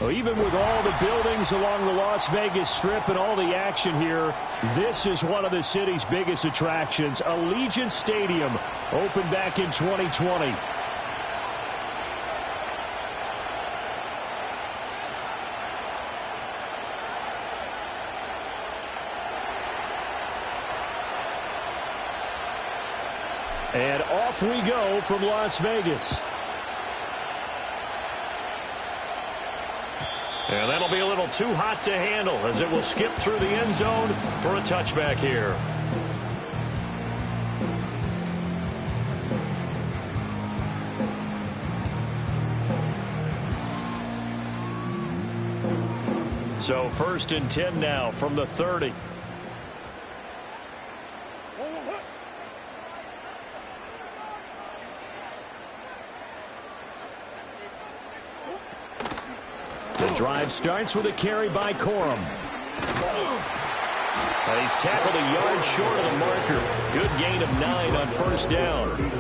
Well, even with all the buildings along the Las Vegas Strip and all the action here, this is one of the city's biggest attractions. Allegiant Stadium opened back in 2020. And off we go from Las Vegas. And that'll be a little too hot to handle as it will skip through the end zone for a touchback here. So 1st and 10 now from the 30. Drive starts with a carry by Corum. And he's tackled a yard short of the marker. Good gain of 9 on 1st down.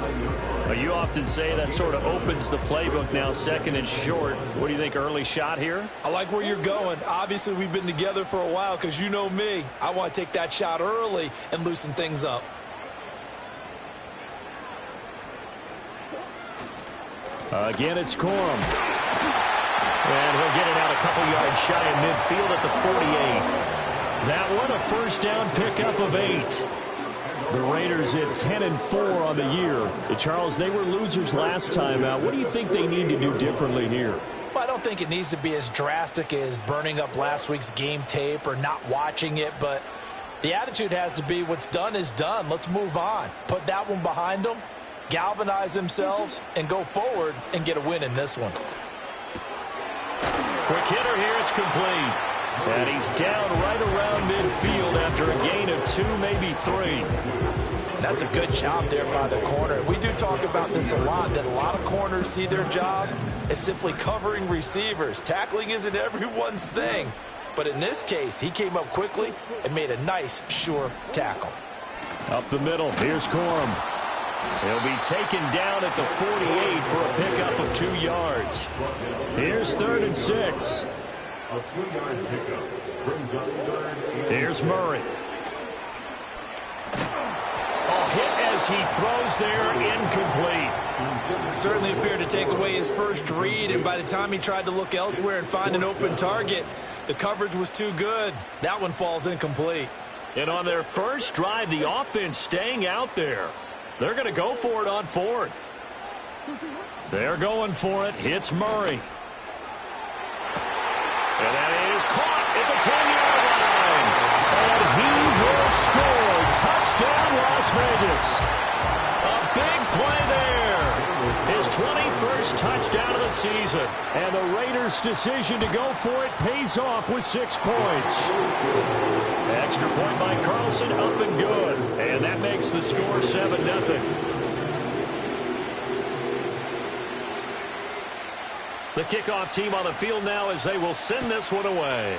Well, you often say that sort of opens the playbook now, 2nd and short. What do you think, early shot here? I like where you're going. Obviously, we've been together for a while because you know me. I want to take that shot early and loosen things up. Again, it's Corum. And he'll get it out a couple yards shy of midfield at the 48. That one a 1st down pickup of 8. The Raiders at 10-4 on the year. Charles, they were losers last time out. What do you think they need to do differently here? Well, I don't think it needs to be as drastic as burning up last week's game tape or not watching it, but the attitude has to be what's done is done. Let's move on. Put that one behind them, galvanize themselves, and go forward and get a win in this one. Quick hitter here, it's complete. And he's down right around midfield after a gain of 2, maybe 3. That's a good job there by the corner. We do talk about this a lot, that a lot of corners see their job as simply covering receivers. Tackling isn't everyone's thing. But in this case, he came up quickly and made a nice, sure tackle. Up the middle, here's Corum. He'll be taken down at the 48 for a pickup of 2 yards. Here's 3rd and 6. A 2-yard pickup. Here's Murray. A hit as he throws there, incomplete. Certainly appeared to take away his first read, and by the time he tried to look elsewhere and find an open target, the coverage was too good. That one falls incomplete. And on their first drive, the offense staying out there. They're going to go for it on 4th. They're going for it. Hits Murray. And that is caught at the 10-yard line. And he will score. Touchdown, Las Vegas. A big play there. His 21st touchdown of the season. And the Raiders' decision to go for it pays off with 6 points. Extra point by Carlson, up and good. And that makes the score 7-0. The kickoff team on the field now as they will send this one away.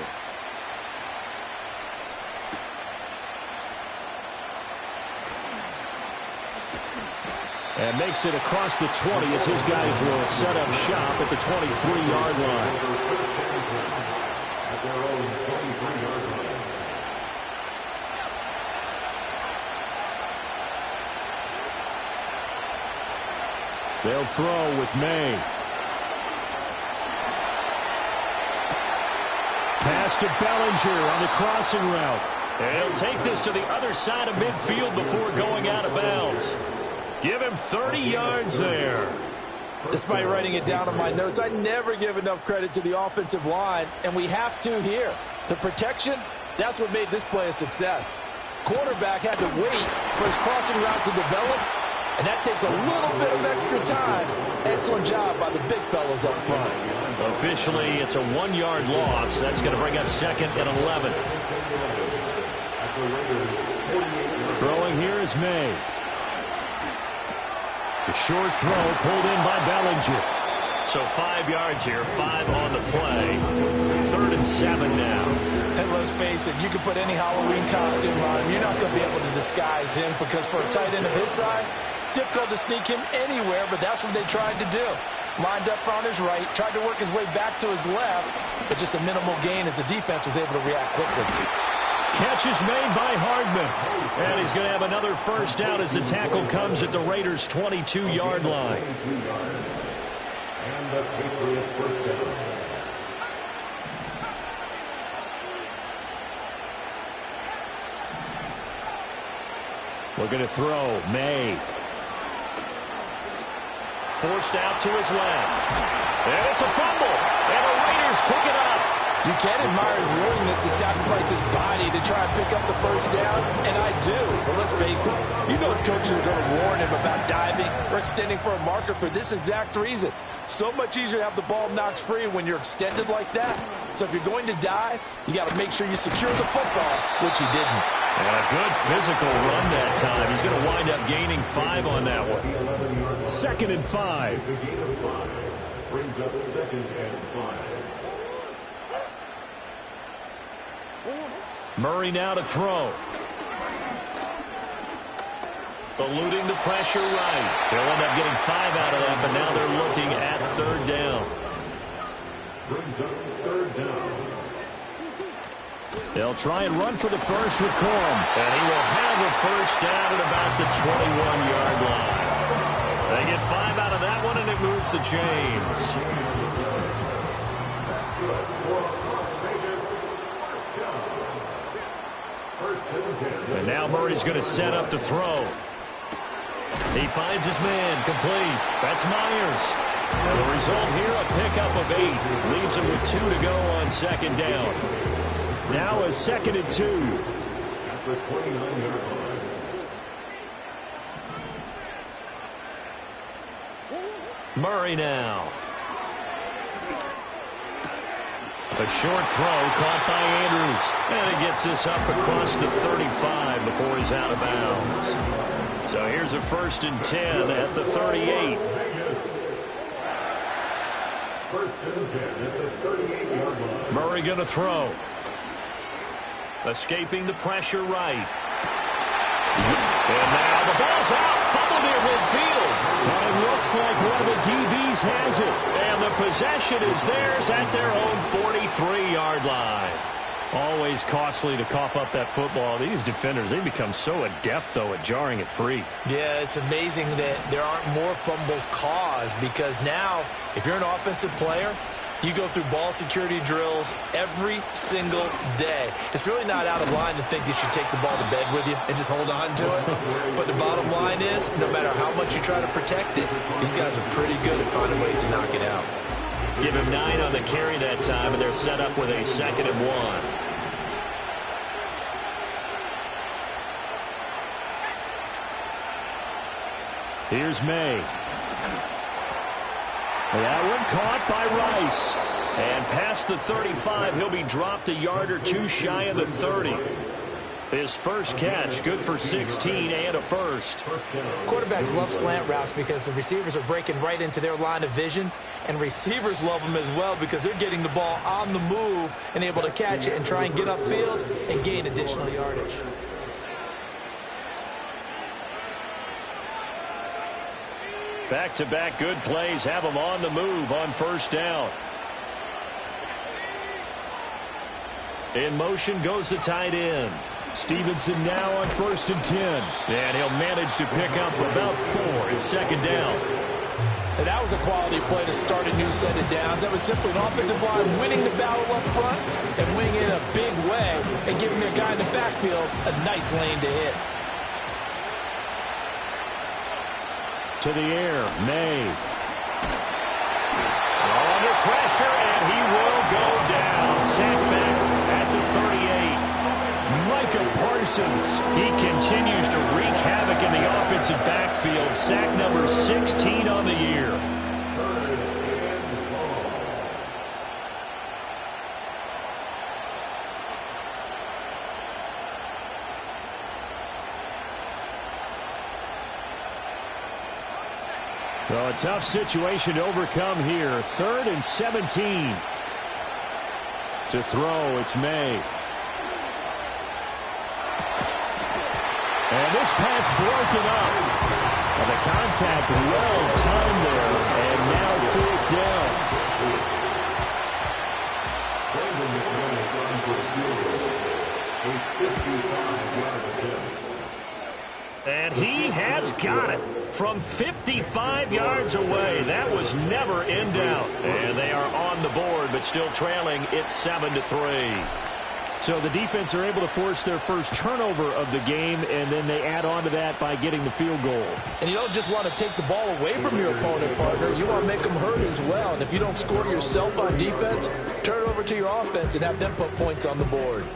And makes it across the 20 as his guys will set up shop at the 23-yard line. At their own 23-yard line. They'll throw with May. Pass to Bellinger on the crossing route. And he'll take this to the other side of midfield before going out of bounds. Give him 30 yards there. Despite writing it down on my notes, I never give enough credit to the offensive line, and we have to here. The protection, that's what made this play a success. Quarterback had to wait for his crossing route to develop, and that takes a little bit of extra time. Excellent job by the big fellas up front. Officially, it's a 1-yard loss. That's going to bring up 2nd and 11. Throwing here is May. The short throw pulled in by Bellinger. So 5 yards here, 5 on the play. 3rd and 7 now. And let's face it, you can put any Halloween costume on him. You're not going to be able to disguise him because for a tight end of his size, difficult to sneak him anywhere, but that's what they tried to do. lined up on his right, tried to work his way back to his left, but just a minimal gain as the defense was able to react quickly. Catch is made by Hardman. And he's going to have another first down as the tackle comes at the Raiders' 22-yard line. And the Patriots first down. Looking to throw. May. Forced out to his left. And it's a fumble. And the Raiders pick it up. You can admire his willingness to sacrifice his body to try and pick up the first down, and I do. But let's face it, you know his coaches are going to warn him about diving or extending for a marker for this exact reason. So much easier to have the ball knocked free when you're extended like that. So if you're going to dive, you got to make sure you secure the football, which he didn't. And a good physical run that time. He's going to wind up gaining 5 on that one. 2nd and 5. The gain of 5 brings up 2nd and 5. Murray now to throw. Eluding the pressure right. They'll end up getting 5 out of that, but now they're looking at 3rd down. Brings up 3rd down. They'll try and run for the first with Corum. And he will have a first down at about the 21-yard line. They get 5 out of that one, and it moves the chains. That's good for Las Vegas. First down. First and 10. And now Murray's going to set up to throw. He finds his man, complete. That's Myers. The result here, a pickup of 8. Leaves him with 2 to go on 2nd down. Now a 2nd and 2. At the 29-yard line. Murray now. A short throw caught by Andrews. And it gets this up across the 35 before he's out of bounds. So here's a 1st and 10 at the 38. First and 10 at the 38-yard line. Murray going to throw. Escaping the pressure right. And now the ball's out. Fumble near midfield. But it looks like one of the DBs has it. And the possession is theirs at their own 43-yard line. Always costly to cough up that football. These defenders, they become so adept, though, at jarring it free. Yeah, it's amazing that there aren't more fumbles caused because now, if you're an offensive player, you go through ball security drills every single day. It's really not out of line to think you should take the ball to bed with you and just hold on to it. But the bottom line is, no matter how much you try to protect it, these guys are pretty good at finding ways to knock it out. Give him 9 on the carry that time, and they're set up with a 2nd and 1. Here's May. That one caught by Rice. And past the 35, he'll be dropped a yard or 2 shy of the 30. His first catch, good for 16 and a first. Quarterbacks love slant routes because the receivers are breaking right into their line of vision, and receivers love them as well because they're getting the ball on the move and able to catch it and try and get upfield and gain additional yardage. Back-to-back good plays have them on the move on first down. In motion goes the tight end. Stevenson now on 1st and 10. And he'll manage to pick up about 4 at 2nd down. And that was a quality play to start a new set of downs. That was simply an offensive line winning the battle up front and winning it in a big way and giving their guy in the backfield a nice lane to hit. To the air, May. Under pressure, and he will go down. Sacked back at the 38. Micah Parsons. He continues to wreak havoc in the offensive backfield. Sack number 16 on the year. Well, a tough situation to overcome here. 3rd and 17. To throw, it's May. And this pass broken up. And the contact well timed there. And now A 55-yard attempt. And he has got it from 55 yards away. That was never in doubt. And they are on the board, but still trailing. It's 7-3. So the defense are able to force their first turnover of the game, and then they add on to that by getting the field goal. And you don't just want to take the ball away from your opponent, partner. You want to make them hurt as well. And if you don't score yourself on defense, turn it over to your offense and have them put points on the board.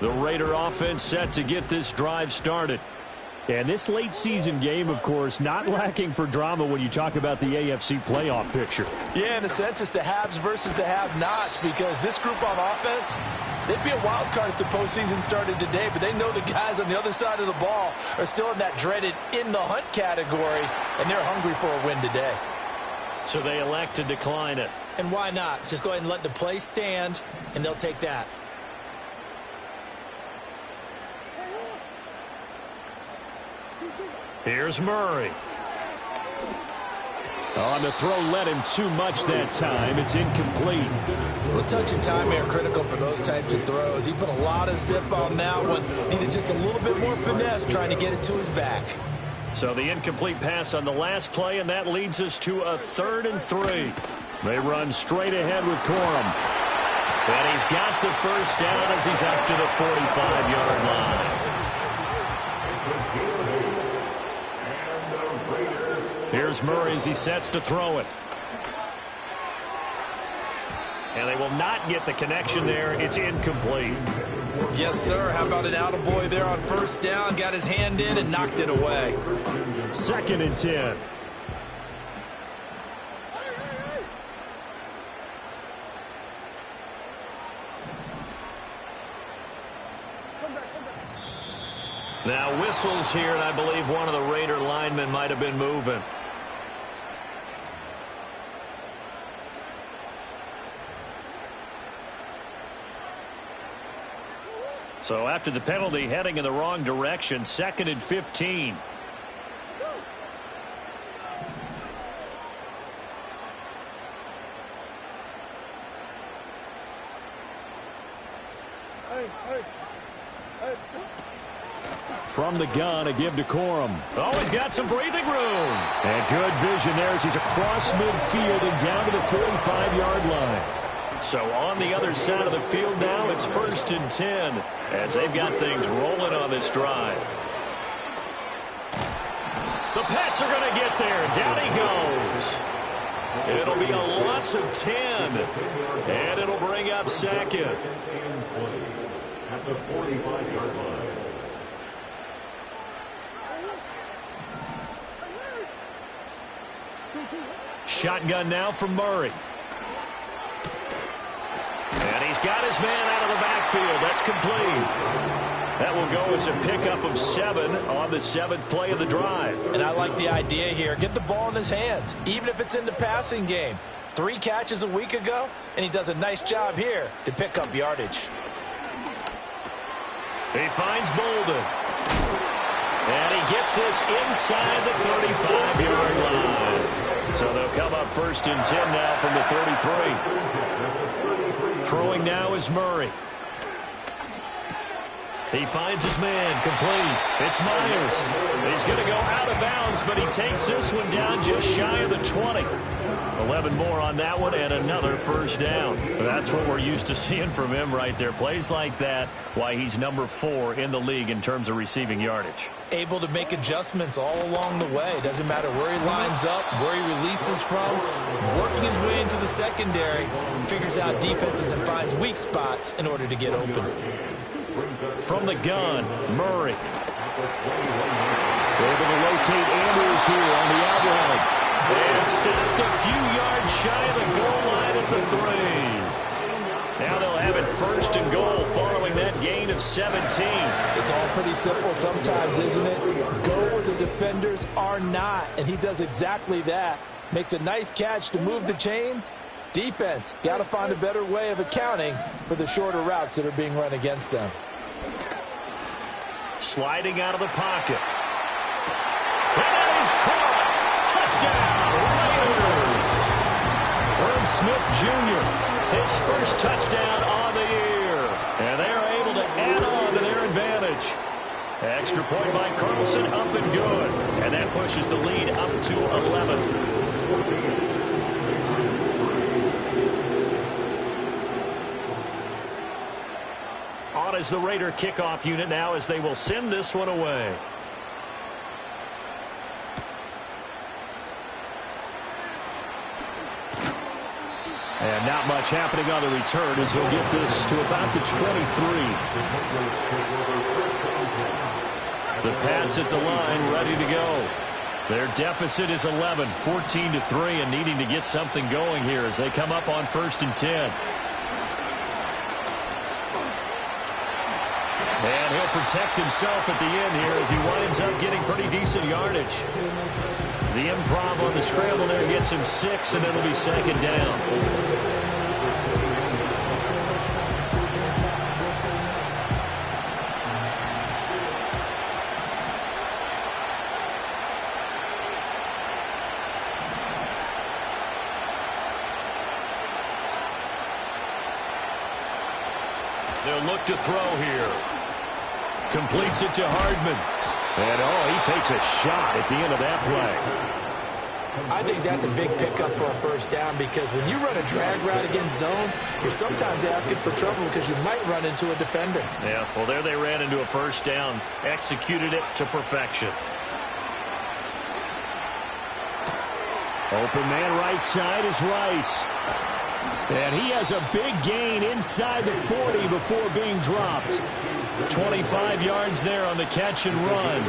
The Raider offense set to get this drive started. And this late season game, of course, not lacking for drama when you talk about the AFC playoff picture. Yeah, in a sense, it's the haves versus the have-nots, because this group on offense, they'd be a wild card if the postseason started today, but they know the guys on the other side of the ball are still in that dreaded in-the-hunt category, and they're hungry for a win today. So they elect to decline it. And why not? Just go ahead and let the play stand, and they'll take that. Here's Murray. On the throw, led him too much that time. It's incomplete. Well, touch and time are critical for those types of throws. He put a lot of zip on that one. Needed just a little bit more finesse trying to get it to his back. So the incomplete pass on the last play, and that leads us to a 3rd and 3. They run straight ahead with Corum. And he's got the first down as he's up to the 45-yard line. Here's Murray as he sets to throw it. And they will not get the connection there. It's incomplete. Yes, sir. How about an attaboy there on first down? Got his hand in and knocked it away. 2nd and 10. Now whistles here, and I believe one of the Raider linemen might have been moving. So after the penalty, heading in the wrong direction, 2nd and 15. From the gun, a give to Corum. Oh, he's got some breathing room. And good vision there as he's across midfield and down to the 45-yard line. So on the other side of the field now, it's 1st and 10 as they've got things rolling on this drive. The Pats are going to get there. Down he goes. It'll be a loss of 10. And it'll bring up 2nd. At the 45-yard line. Shotgun now from Murray. And he's got his man out of the backfield. That's complete. That will go as a pickup of 7 on the 7th play of the drive. And I like the idea here. Get the ball in his hands, even if it's in the passing game. 3 catches a week ago, and he does a nice job here to pick up yardage. He finds Bolden. And he gets this inside the 35-yard line. So they'll come up 1st and 10 now from the 33. Throwing now is Murray. He finds his man, complete. It's Myers. He's going to go out of bounds, but he takes this one down just shy of the 20. 11 more on that one and another first down. That's what we're used to seeing from him right there. Plays like that, why he's number 4 in the league in terms of receiving yardage. Able to make adjustments all along the way. Doesn't matter where he lines up, where he releases from. Working his way into the secondary. Figures out defenses and finds weak spots in order to get open. From the gun, Murray. Able to locate Andrews here on the outrun. And stopped a few yards shy of the goal line at the 3. Now they'll have it 1st and goal following that gain of 17. It's all pretty simple sometimes, isn't it? Go where the defenders are not, and he does exactly that. Makes a nice catch to move the chains. Defense, got to find a better way of accounting for the shorter routes that are being run against them. Sliding out of the pocket. That is caught. Touchdown, Raiders. Herb Smith Jr., his first touchdown on the year. And they're able to Extra point by Carlson, up and good. And that pushes the lead up to 11. On is the Raider kickoff unit now as they will send this one away. And not much happening on the return as he'll get this to about the 23. The Pats at the line ready to go. Their deficit is 11, 14-3, and needing to get something going here as they come up on 1st and 10. And he'll protect himself at the end here as he winds up getting pretty decent yardage. The improv on the scramble there gets him 6, and it'll be 2nd down. They'll look to throw here. Completes it to Hardman. And, he takes a shot at the end of that play. I think that's a big pickup for a 1st down because when you run a drag route against zone, you're sometimes asking for trouble because you might run into a defender. Yeah, well, there they ran into a 1st down. Executed it to perfection. Open man right side is Rice. And he has a big gain inside the 40 before being dropped. 25 yards there on the catch and run.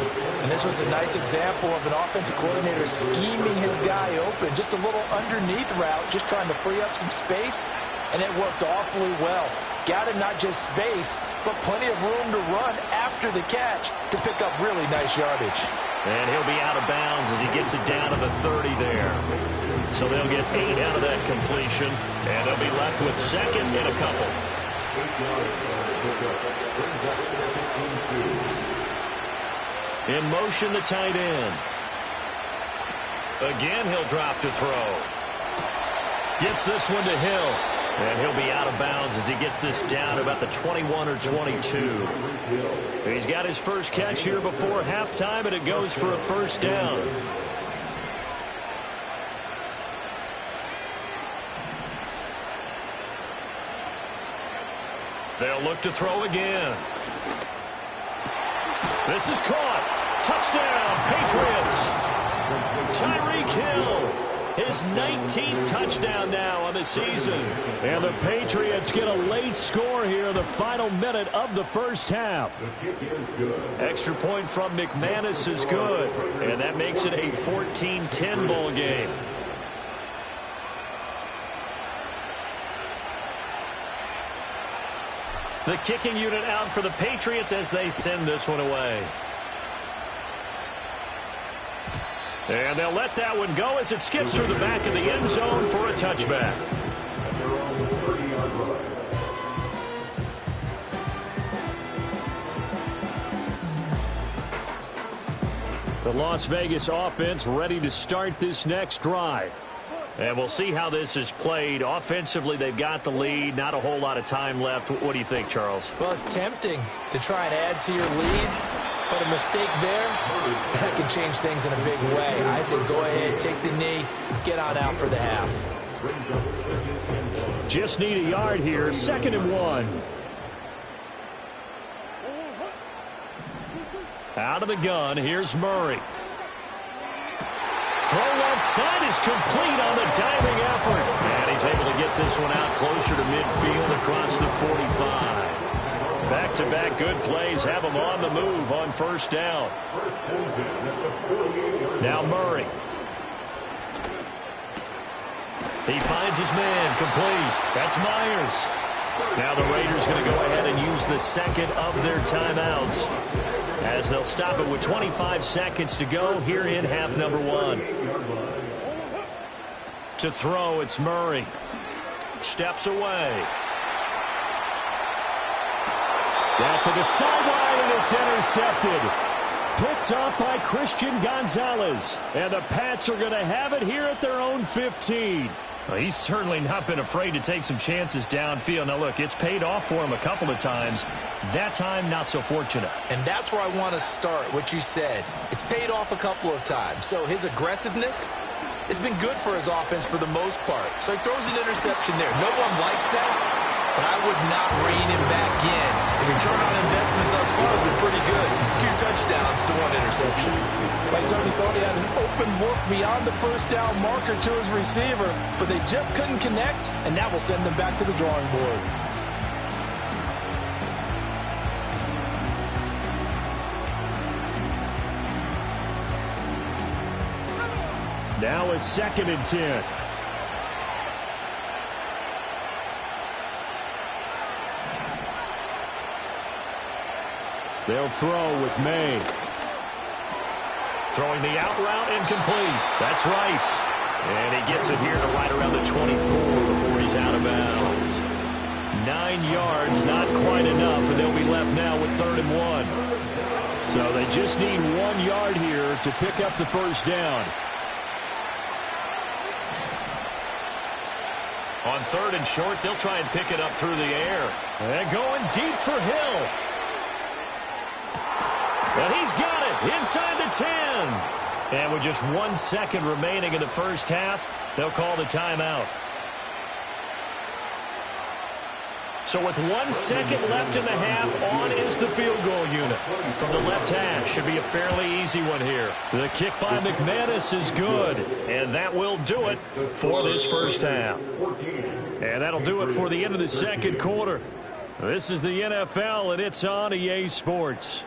And this was a nice example of an offensive coordinator scheming his guy open. Just a little underneath route, just trying to free up some space, and it worked awfully well. Got him not just space, but plenty of room to run after the catch to pick up really nice yardage. And he'll be out of bounds as he gets it down to the 30 there. So they'll get 8 out of that completion, and they'll be left with 2nd and a couple. In motion, the tight end. Again, he'll drop to throw. Gets this one to Hill. And he'll be out of bounds as he gets this down about the 21 or 22. He's got his first catch here before halftime, and it goes for a 1st down. They'll look to throw again. This is caught. Touchdown, Patriots. Tyreek Hill. His 19th touchdown now on the season. And the Patriots get a late score here, the final minute of the 1st half. Extra point from McManus is good. And that makes it a 14-10 ball game. The kicking unit out for the Patriots as they send this one away. And they'll let that one go as it skips through the back of the end zone for a touchback. The Las Vegas offense ready to start this next drive. And we'll see how this is played. Offensively, they've got the lead. Not a whole lot of time left. What do you think, Charles? Well, it's tempting to try and add to your lead, but a mistake there, that can change things in a big way. I say go ahead, take the knee, get on out for the half. Just need a yard here. 2nd and 1. Out of the gun, here's Murray. Throw left side is complete on the diving effort. And he's able to get this one out closer to midfield across the 45. Back-to-back good plays have him on the move on 1st down. Now Murray. He finds his man, complete. That's Myers. Now the Raiders going to go ahead and use the 2nd of their timeouts as they'll stop it with 25 seconds to go here in half number 1. To throw, it's Murray. Steps away. That's to the sideline, and it's intercepted. Picked up by Christian Gonzalez. And the Pats are going to have it here at their own 15. Well, he's certainly not been afraid to take some chances downfield. Now, look, it's paid off for him a couple of times. That time, not so fortunate. And that's where I want to start, what you said. It's paid off a couple of times. So his aggressiveness has been good for his offense for the most part. So he throws an interception there. No one likes that, but I would not rein him back in. The return on investment thus far has been pretty good. 2 touchdowns to 1 interception. I certainly thought he had an open look beyond the first down marker to his receiver, but they just couldn't connect, and that will send them back to the drawing board. Now a 2nd and 10. They'll throw with May. Throwing the out route incomplete. That's Rice. And he gets it here to right around the 24 before he's out of bounds. 9 yards, not quite enough, and they'll be left now with 3rd and 1. So they just need 1 yard here to pick up the first down. On 3rd and short, they'll try and pick it up through the air. And going deep for Hill. And he's got it inside the 10. And with just 1 second remaining in the first half, they'll call the timeout. So with 1 second left in the half, on is the field goal unit. From the left hash, should be a fairly easy one here. The kick by McManus is good, and that will do it for this first half. And that'll do it for the end of the second quarter. This is the NFL, and it's on EA Sports.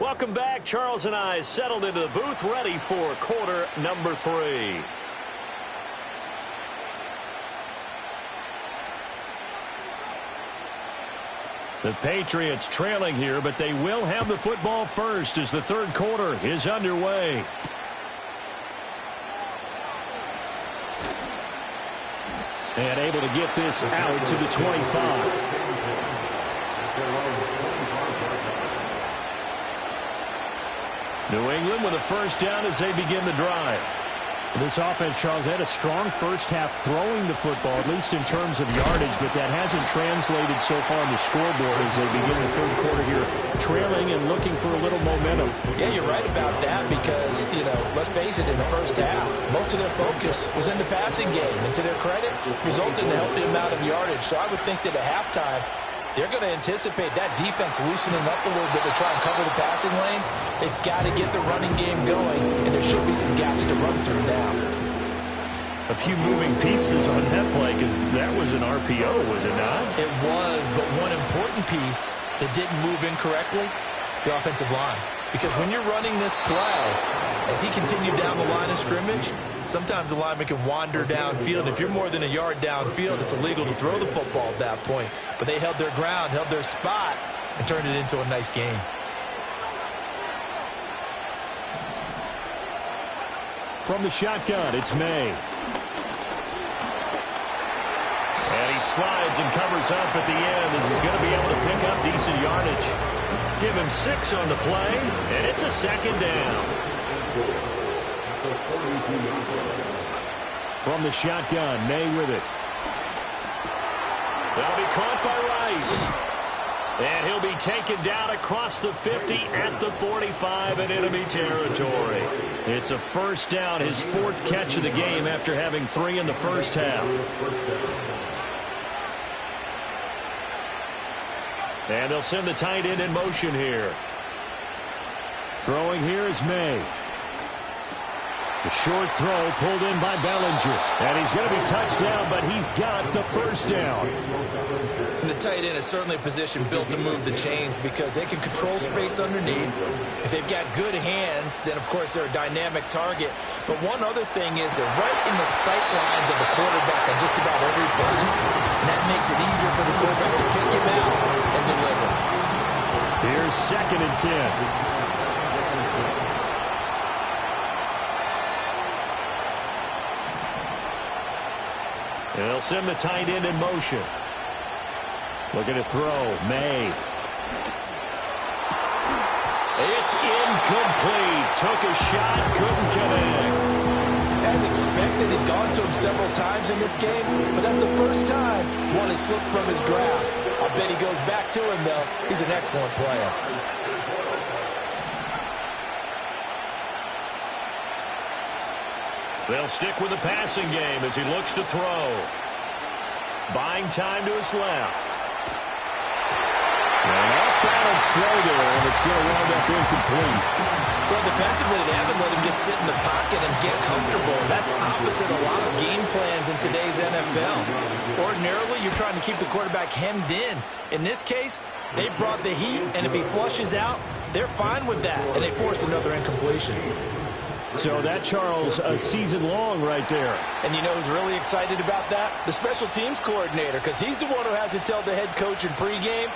Welcome back. Charles and I settled into the booth, ready for quarter number 3. The Patriots trailing here, but they will have the football first as the 3rd quarter is underway. And able to get this out to the 25. New England with a first down as they begin the drive. This offense, Charles, had a strong first half throwing the football, at least in terms of yardage, but that hasn't translated so far on the scoreboard as they begin the 3rd quarter here, trailing and looking for a little momentum. Yeah, you're right about that because, let's face it, in the first half, most of their focus was in the passing game. And to their credit, resulted in a healthy amount of yardage. So I would think that at halftime, they're going to anticipate that defense loosening up a little bit to try and cover the passing lanes. They've got to get the running game going, and there should be some gaps to run through now. A few moving pieces on that play because that was an RPO, was it not? It was, but one important piece that didn't move incorrectly, the offensive line. Because when you're running this play, as he continued down the line of scrimmage, sometimes the lineman can wander downfield. If you're more than a yard downfield, it's illegal to throw the football at that point. But they held their ground, held their spot, and turned it into a nice game. From the shotgun, it's May. And he slides and covers up at the end as he's going to be able to pick up decent yardage. Give him 6 on the play, and it's a 2nd down. From the shotgun, May with it. That'll be caught by Rice. And he'll be taken down across the 50 at the 45 in enemy territory. It's a first down, his 4th catch of the game after having 3 in the first half. And they'll send the tight end in motion here. Throwing here is May. The short throw pulled in by Bellinger. And he's going to be touched down, but he's got the first down. And the tight end is certainly a position built to move the chains because they can control space underneath. If they've got good hands, then, of course, they're a dynamic target. But one other thing is they're right in the sight lines of the quarterback on just about every play. And that makes it easier for the quarterback to pick him out and deliver. Here's 2nd and 10. And they'll send the tight end in motion. Looking to throw. May. It's incomplete. Took a shot, couldn't connect. As expected, he's gone to him several times in this game, but that's the first time one has slipped from his grasp. I bet he goes back to him, though. He's an excellent player. They'll stick with the passing game as he looks to throw. Buying time to his left. An off-balance throw there, and it's going to wind up incomplete. Well, defensively, they haven't let him just sit in the pocket and get comfortable. That's opposite a lot of game plans in today's NFL. Ordinarily, you're trying to keep the quarterback hemmed in. In this case, they brought the heat, and if he flushes out, they're fine with that, and they force another incompletion. So that, Charles, a season long right there. And you know who's really excited about that? The special teams coordinator, because he's the one who has to tell the head coach in pregame,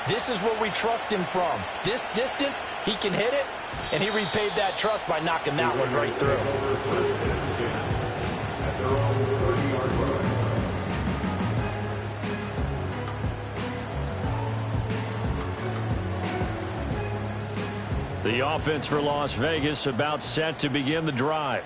this is where we trust him from. This distance, he can hit it, and he repaid that trust by knocking that one right through. The offense for Las Vegas about set to begin the drive.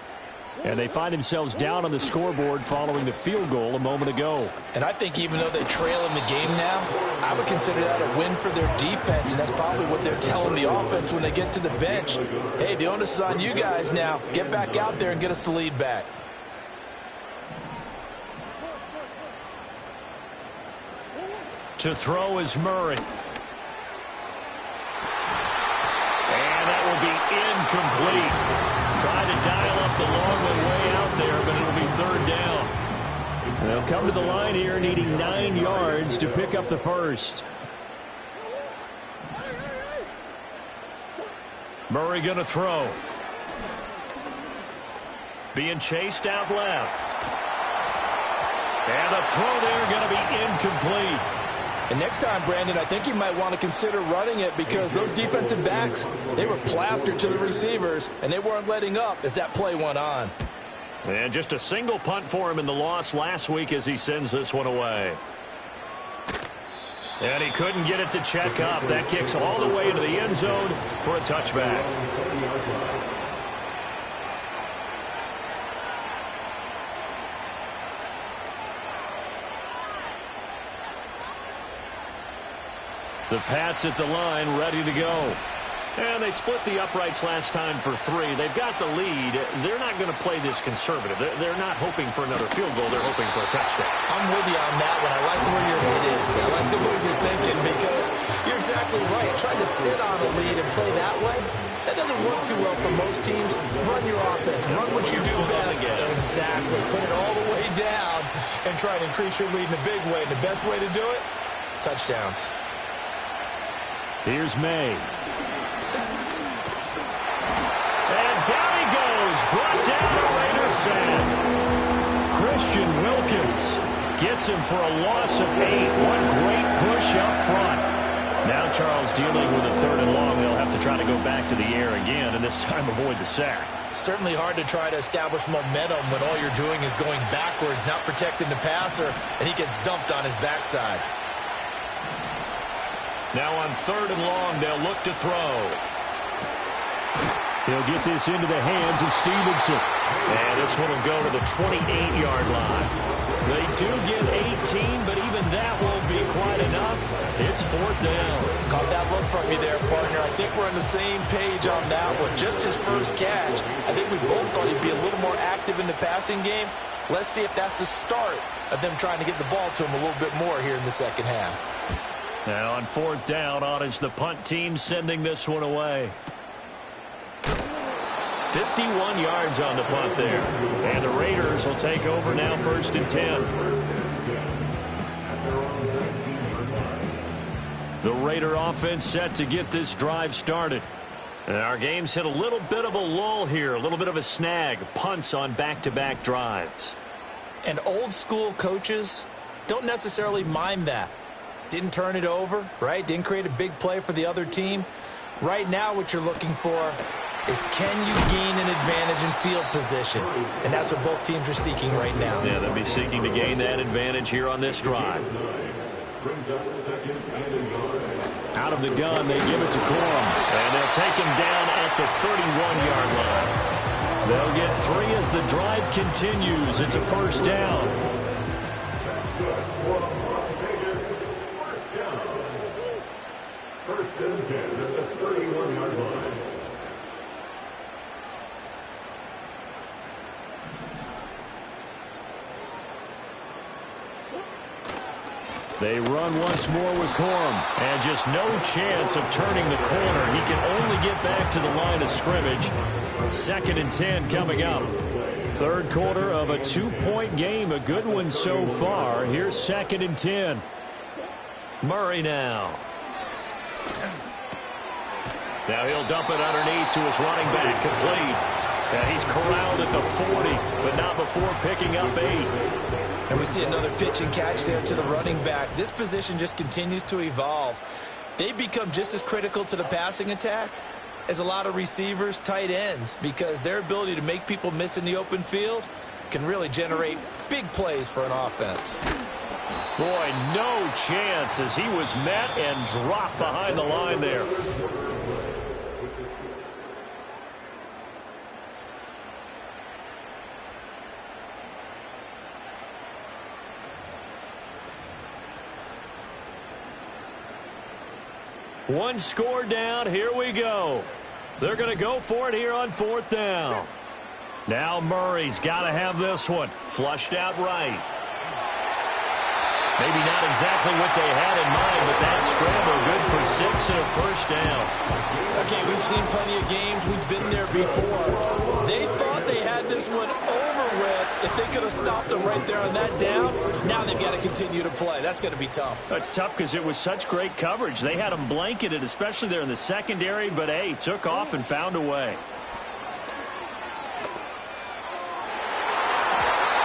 And they find themselves down on the scoreboard following the field goal a moment ago. And I think even though they trail in the game now, I would consider that a win for their defense, and that's probably what they're telling the offense when they get to the bench. Hey, the onus is on you guys now. Get back out there and get us the lead back. To throw is Murray. And that will be incomplete. Trying to dial up the long way out there, but it'll be third down. They'll come to the line here needing 9 yards to pick up the first. Murray going to throw. Being chased out left. And the throw there going to be incomplete. And next time, Brandon, I think you might want to consider running it because those defensive backs, they were plastered to the receivers, and they weren't letting up as that play went on. And just a single punt for him in the loss last week as he sends this one away. And he couldn't get it to check up. That kicks all the way into the end zone for a touchback. The Pats at the line, ready to go. And they split the uprights last time for 3. They've got the lead. They're not going to play this conservative. They're not hoping for another field goal. They're hoping for a touchdown. I'm with you on that one. I like where your head is. I like the way you're thinking because you're exactly right. Trying to sit on a lead and play that way, that doesn't work too well for most teams. Run your offense. Run what you do best. Exactly. Put it all the way down and try to increase your lead in a big way. And the best way to do it, touchdowns. Here's May. And down he goes. Brought down a Raider sack. Christian Wilkins gets him for a loss of 8. One great push up front. Now Charles dealing with a 3rd and long. They'll have to try to go back to the air again, and this time avoid the sack. Certainly hard to try to establish momentum when all you're doing is going backwards, not protecting the passer, and he gets dumped on his backside. Now on 3rd and long, they'll look to throw. He'll get this into the hands of Stevenson. And this one will go to the 28-yard line. They do get 18, but even that won't be quite enough. It's 4th down. Caught that look from you there, partner. I think we're on the same page on that one. Just his first catch. I think we both thought he'd be a little more active in the passing game. Let's see if that's the start of them trying to get the ball to him a little bit more here in the second half. Now on 4th down, on is the punt team sending this one away. 51 yards on the punt there. And the Raiders will take over now 1st and 10. The Raider offense set to get this drive started. And our game's hit a little bit of a lull here, a little bit of a snag. Punts on back-to-back drives. And old school coaches don't necessarily mind that. Didn't turn it over, right? Didn't create a big play for the other team. Right now what you're looking for is can you gain an advantage in field position? And that's what both teams are seeking right now. Yeah, they'll be seeking to gain that advantage here on this drive. Out of the gun, they give it to Corum. And they'll take him down at the 31-yard line. They'll get 3 as the drive continues. It's a first down. That's good for Las Vegas. First down. First and 10 at the 31-yard line. They run once more with Corum, and just no chance of turning the corner. He can only get back to the line of scrimmage. 2nd and 10 coming up. Third quarter of a 2-point game, a good one so far. Here's 2nd and 10. Murray now. Now he'll dump it underneath to his running back, complete. And he's corralled at the 40, but not before picking up 8. And we see another pitch and catch there to the running back. This position just continues to evolve. They become just as critical to the passing attack as a lot of receivers, tight ends, because their ability to make people miss in the open field can really generate big plays for an offense. Boy, no chance as he was met and dropped behind the line there. One score down. Here we go. They're going to go for it here on 4th down. Now Murray's got to have this one flushed out right. Maybe not exactly what they had in mind, but that scramble good for 6 and a first down. Okay, we've seen plenty of games. We've been there before. They thought they had this one over with. If they could have stopped them right there on that down, now they've got to continue to play. That's going to be tough. That's tough because it was such great coverage. They had them blanketed, especially there in the secondary, but, hey, took off and found a way.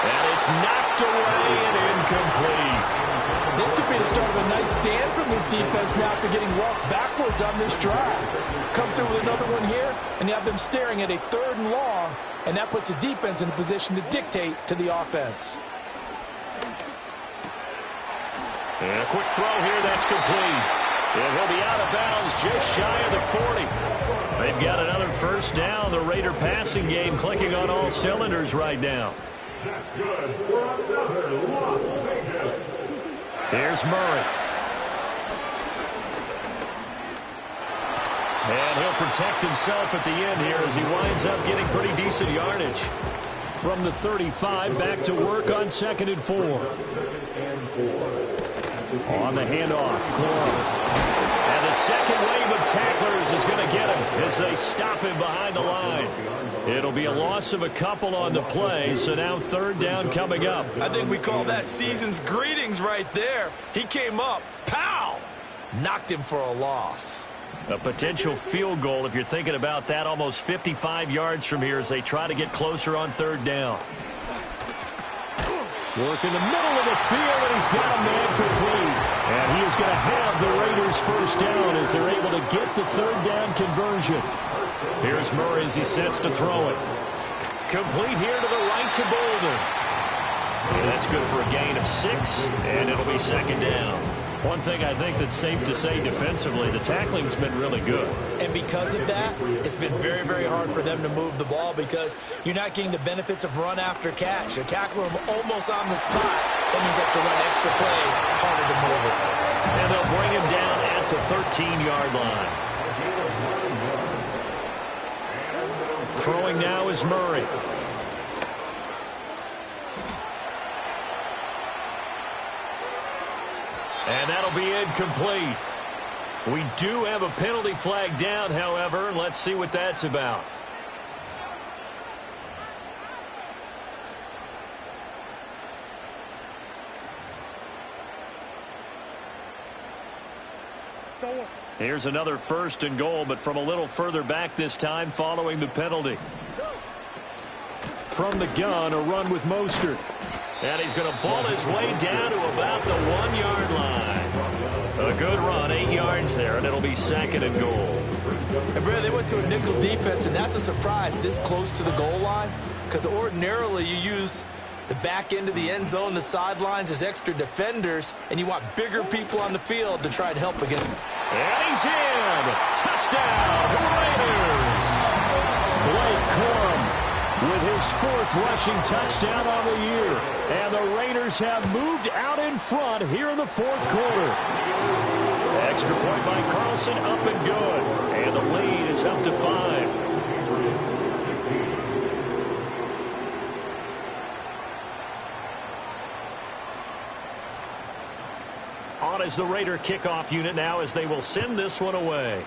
And it's knocked away and incomplete. This could be the start of a nice stand from this defense now after getting walked backwards on this drive. Come through with another one here, and you have them staring at a 3rd and long, and that puts the defense in a position to dictate to the offense. And a quick throw here, that's complete. And he'll be out of bounds just shy of the 40. They've got another first down. The Raider passing game clicking on all cylinders right now. That's good for another Las Vegas. Here's Murray. And he'll protect himself at the end here as he winds up getting pretty decent yardage. From the 35, back to work on 2nd and 4. On the handoff, Corum. And the second wave of tacklers is going to get him as they stop him behind the line. It'll be a loss of a couple on the play, so now 3rd down coming up. I think we call that season's greetings right there. He came up, pow! Knocked him for a loss. A potential field goal, if you're thinking about that, almost 55 yards from here as they try to get closer on 3rd down. Work in the middle of the field, and he's got a man complete. And he is going to have the Raiders first down as they're able to get the 3rd down conversion. Here's Murray as he sets to throw it. Complete here to the right to Bolden. And that's good for a gain of 6, and it'll be 2nd down. One thing I think that's safe to say defensively, the tackling's been really good. And because of that, it's been very, very hard for them to move the ball because you're not getting the benefits of run after catch. You tackle them almost on the spot. That means they have to run extra plays, harder to move it. And they'll bring him down at the 13-yard line. Throwing now is Murray. And that'll be incomplete. We do have a penalty flag down, however. Let's see what that's about. Here's another 1st and goal, but from a little further back this time following the penalty. From the gun, a run with Mostert. And he's going to ball his way down to about the 1-yard line. A good run, 8 yards there, and it'll be 2nd and goal. And Brad, they went to a nickel defense, and that's a surprise this close to the goal line because ordinarily you use the back end of the end zone, the sidelines as extra defenders, and you want bigger people on the field to try and help again. And he's in. Touchdown, Raiders. Blake Corum with his 4th rushing touchdown on the year. And the Raiders have moved out in front here in the 4th quarter. Extra point by Carlson, up and good. And the lead is up to 5. On is the Raider kickoff unit now as they will send this one away.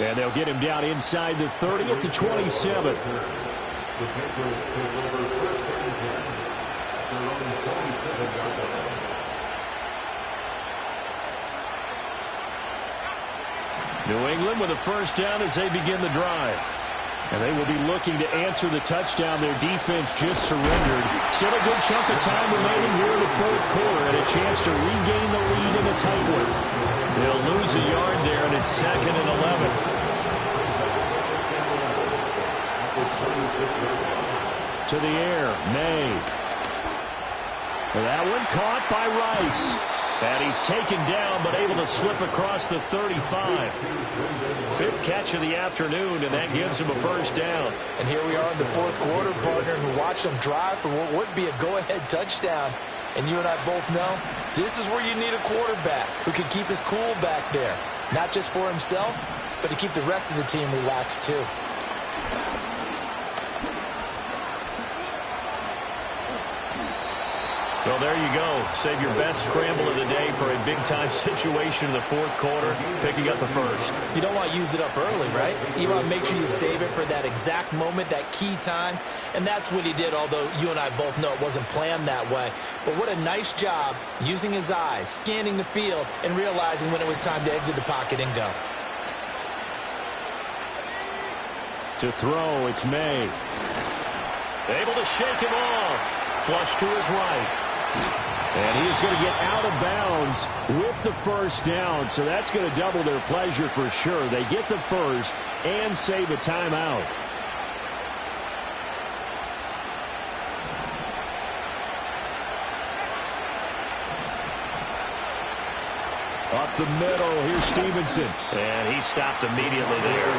And they'll get him down inside the 30 at the 27. New England with a first down as they begin the drive. And they will be looking to answer the touchdown their defense just surrendered. Still a good chunk of time remaining here in the 4th quarter and a chance to regain the lead in a tight one. They'll lose a yard there, and it's 2nd and 11. To the air, May. That one caught by Rice. And he's taken down, but able to slip across the 35. 5th catch of the afternoon, and that gives him a first down. And here we are in the 4th quarter, partner, and we watch them drive for what would be a go-ahead touchdown. And you and I both know this is where you need a quarterback who can keep his cool back there. Not just for himself, but to keep the rest of the team relaxed too. Well, there you go. Save your best scramble of the day for a big-time situation in the 4th quarter, picking up the first. You don't want to use it up early, right? You want to make sure you save it for that exact moment, that key time. And that's what he did, although you and I both know it wasn't planned that way. But what a nice job using his eyes, scanning the field, and realizing when it was time to exit the pocket and go. To throw, it's May. Able to shake him off. Flush to his right. And he is going to get out of bounds with the first down. So that's going to double their pleasure for sure. They get the first and save a timeout. Up the middle, here's Stevenson. And he stopped immediately there.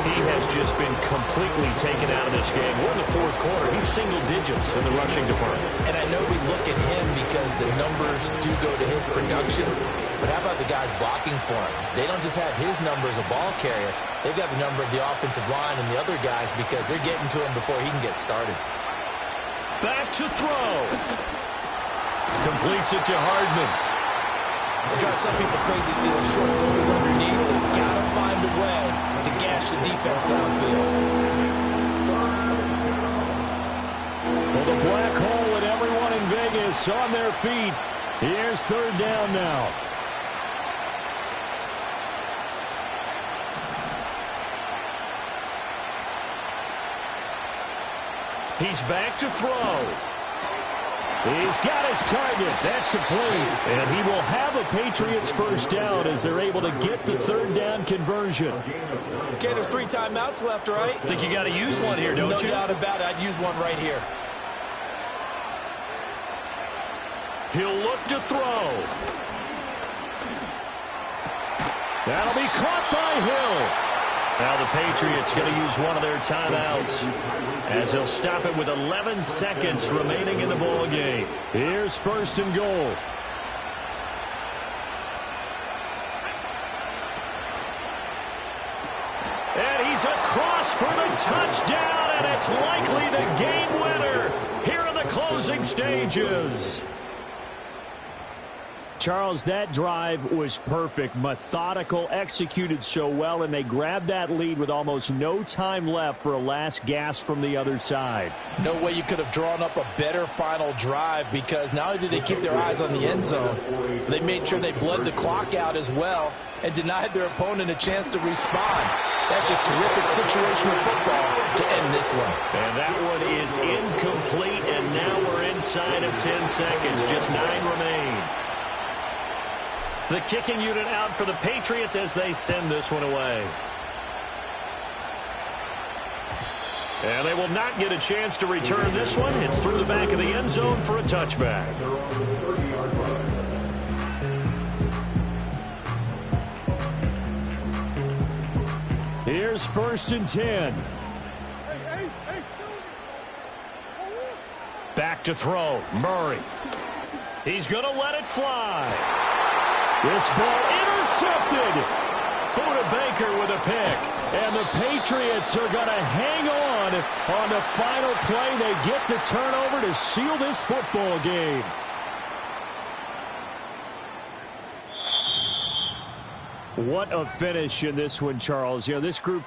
He has just been completely taken out of this game. We're in the 4th quarter. He's single digits in the rushing department. And I know we look at him because the numbers do go to his production. But how about the guys blocking for him? They don't just have his number as a ball carrier. They've got the number of the offensive line and the other guys because they're getting to him before he can get started. Back to throw. Completes it to Hardman. It drives some people crazy to see those short throws underneath. They've got to find a way to gash the defense downfield. Well, the black hole and everyone in Vegas on their feet. Here's 3rd down now. He's back to throw. He's got his target. That's complete. And he will have a Patriots first down as they're able to get the 3rd down conversion. Okay, there's 3 timeouts left, right? Think you got to use one here, don't you? No doubt about it. I'd use one right here. He'll look to throw. That'll be caught by Hill. Now the Patriots going to use one of their timeouts as they'll stop it with 11 seconds remaining in the ball game. Here's 1st and goal. And he's across for the touchdown, and it's likely the game winner here in the closing stages. Charles, that drive was perfect, methodical, executed so well, and they grabbed that lead with almost no time left for a last gasp from the other side. No way you could have drawn up a better final drive because not only did they keep their eyes on the end zone, they made sure they bled the clock out as well and denied their opponent a chance to respond. That's just terrific situational football to end this one. And that one is incomplete, and now we're inside of 10 seconds. Just 9 remain. The kicking unit out for the Patriots as they send this one away. And they will not get a chance to return this one. It's through the back of the end zone for a touchback. Here's 1st and 10. Back to throw. Murray. He's going to let it fly. This ball intercepted. Buda Baker with a pick. And the Patriots are going to hang on the final play. They get the turnover to seal this football game. What a finish in this one, Charles. You know, this group,